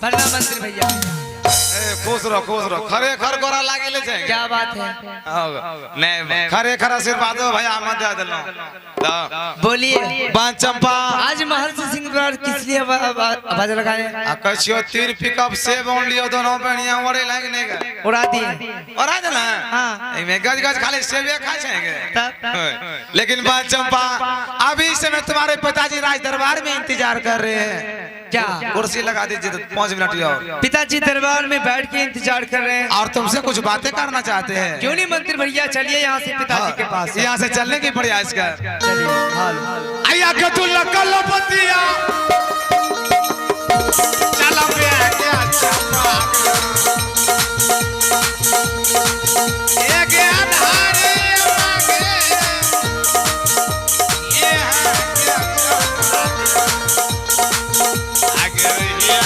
प्रणाम मंत्री भैया। खुश रहो खरे खर गोरा लागे ले जाएंगे। क्या बात है? नहीं खरे खर आशीर्वाद हो भैया मत दे देलो। बोलिए। बांध चंपा आज महर्षि सिंह द्वारा किस लिए आवाज लगाए? कछियो तीन पिकअप से बोन लियो दोनों बढ़िया ओरे लागे नहीं गए उड़ा दिए। और आज ना हाँ। इनमें गज गज खाली सेवे खा जाएंगे। लेकिन बांध चंपा अभी से मैं तुम्हारे पिताजी राज दरबार में इंतजार कर रहे हैं। क्या कुर्सी लगा दीजिए 5 मिनट और। पिताजी दरबार में बैठ के इंतजार कर रहे हैं और तुमसे कुछ बातें करना चाहते हैं। क्यों नहीं मंत्री भैया, चलिए यहाँ से पिताजी के पास। यहाँ से चलने की प्रयास कर। चलिए। आया के तू लकल पतिया चला पे क्या चंपा एक अनहारे मांगे ये है क्या आगे ये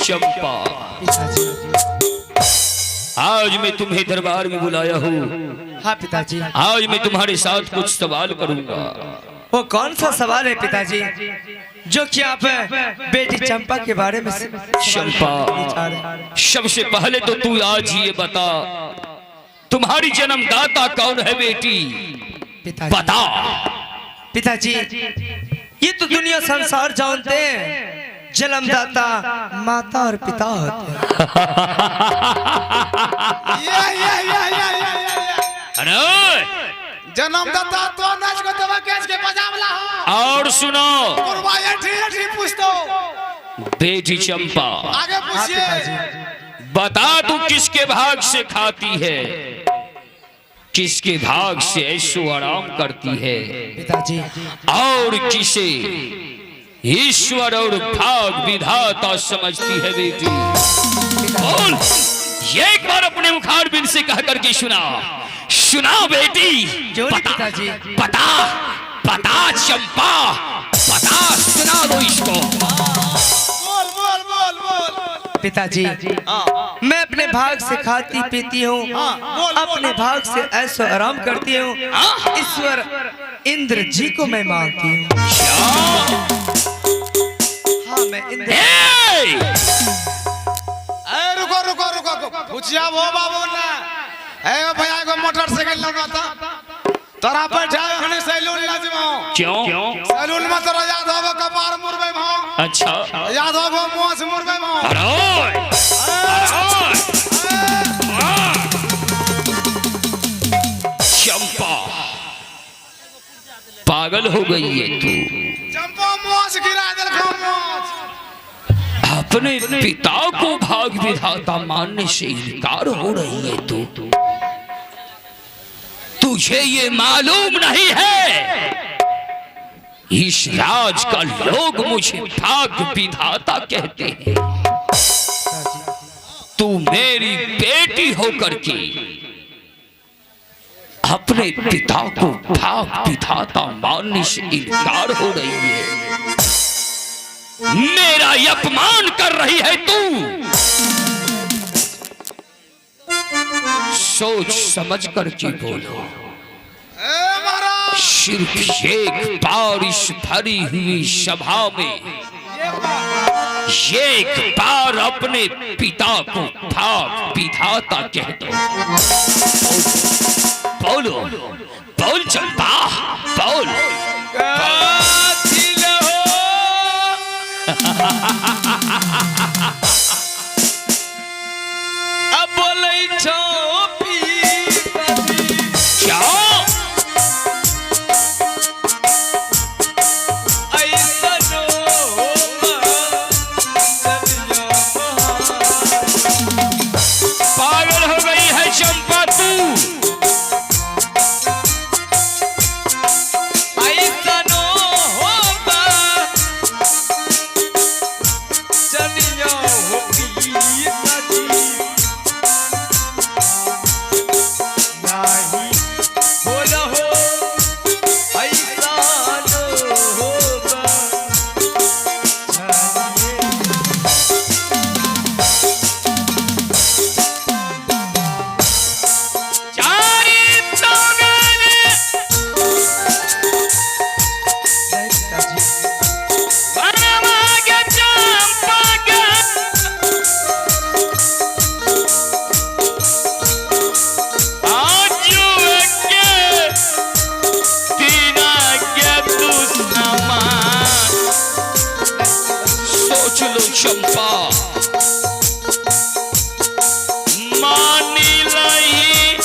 चंपा, आज मैं तुम्हें दरबार में बुलाया हूँ। हाँ पिताजी। आज मैं तुम्हारे साथ कुछ सवाल करूंगा। वो कौन सा सवाल है पिताजी जो कि आप बेटी चंपा के बारे में? चंपा, सबसे पहले तो तू आज ये बता, तुम्हारी जन्मदाता कौन है बेटी? बता। पिताजी ये तो दुनिया संसार जानते हैं, जन्मदाता माता और पिता होते हैं। अरे जन्मदाता तो नाच को दबा केस के बजावला हो। और सुनो कुर्बाया ठीक पूछ दो बेटी चंपा, आगे पूछिए। बता तू किसके भाग से खाती है, किसके भाग से ऐशो आराम करती है पिताजी, और किसे ईश्वर और भाग विधाता समझती है बेटी? बोल, ये एक बार अपने मुखार बिन से कह करके सुना बेटी। बता बता बता चंपा, बता, सुना दो इसको। बोल बोल बोल बोल। पिताजी मैं अपने भाग से खाती पीती हूँ, अपने भाग से ऐसो आराम करती हूँ, ईश्वर इंद्र जी को मैं मानती हूँ। हाँ मैं इंद्र। रुको रुको रुको पूछिया वो बाबू ना है भैया को मोटरसाइकिल लगा था तोरा बैठा हने सैलून लाजमो क्यों सैलून में तोरा याद होबो कपार मुरबे भाव अच्छा याद होबो मोछ मुरबे भाव अरे चंपा पागल हो गई है तू चंपा मोछ गिरा देलखो मोछ अपने पिता को भाग विधाता मानने से इनकार हो रही है तू तुझे ये मालूम नहीं है इस राज का लोग मुझे भाग विधाता कहते हैं तू मेरी बेटी होकर के अपने पिता को भाग विधाता मानने से इनकार हो रही है मेरा अपमान कर रही है तू सोच समझ कर के बोलो सिर्फ एक बार इस भरी हुई सभा में एक बार अपने पिता को भाग विधाता कह दो बोलो बोल चंपा बोल अब बोले छो क्या पागल हो गई है चंपा तू चंपा मानी लाई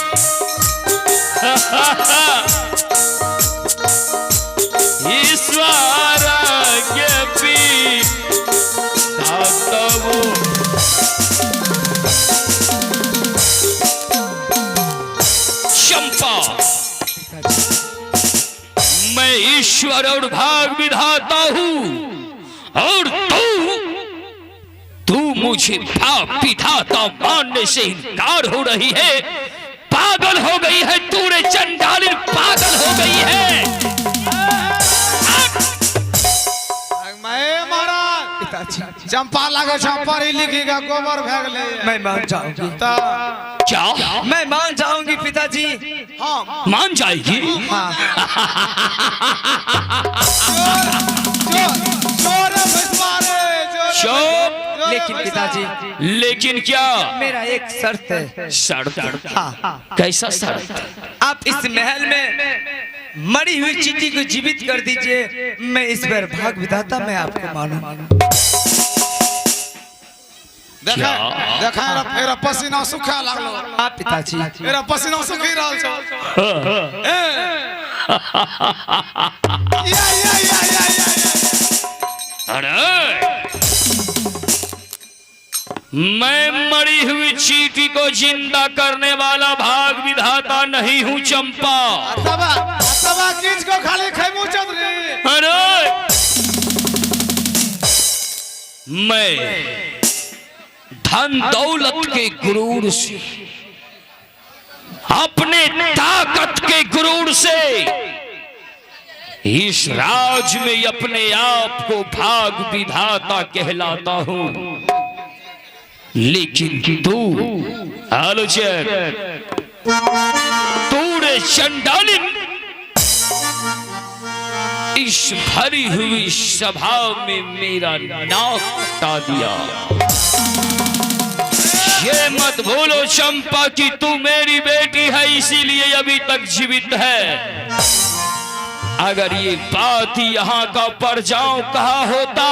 ईश्वर के पी चंपा मैं ईश्वर और भाग विधाता हूँ और तू मुझे भाग विधाता मानने से इनकार हो रही है पागल हो गई है तू रे चंडालिन पागल हो गई है मैं महाराज चंपा लगे चंपा ही लिखेगा गोबर भाग ले मैं मान जाऊंगी क्या मैं मान जाऊंगी पिताजी हाँ मान जाएगी हाँ लेकिन पिताजी लेकिन क्या मेरा एक शर्त है शर्त हाँ कैसा शर्त आप इस महल में मरी हुई चींटी को जीवित कर दीजिए मैं इस बार भाग विधाता मैं आपको मानूं देखा देखा मेरा पसीना सूखा लागलो हाँ पिताजी मेरा पसीना सूखी रहल छो अरे मैं मरी हुई चींटी को जिंदा करने वाला भाग विधाता नहीं हूँ चंपा तबा किस को खाली खेमू चौधरी अरे मैं धन दौलत के गुरूर से अपने ताकत के गुरूर से इस राज में अपने आप को भाग विधाता कहलाता हूँ लेकिन तू आलोचक तू रे चंडालिन इस भरी हुई सभा में मेरा नाक कटा दिया ये मत भूलो चंपा कि तू मेरी बेटी है इसीलिए अभी तक जीवित है अगर ये बात यहाँ का परजाऊ कहा होता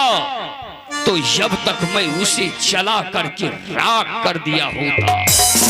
तो जब तक मैं उसे जला करके राख कर दिया होता।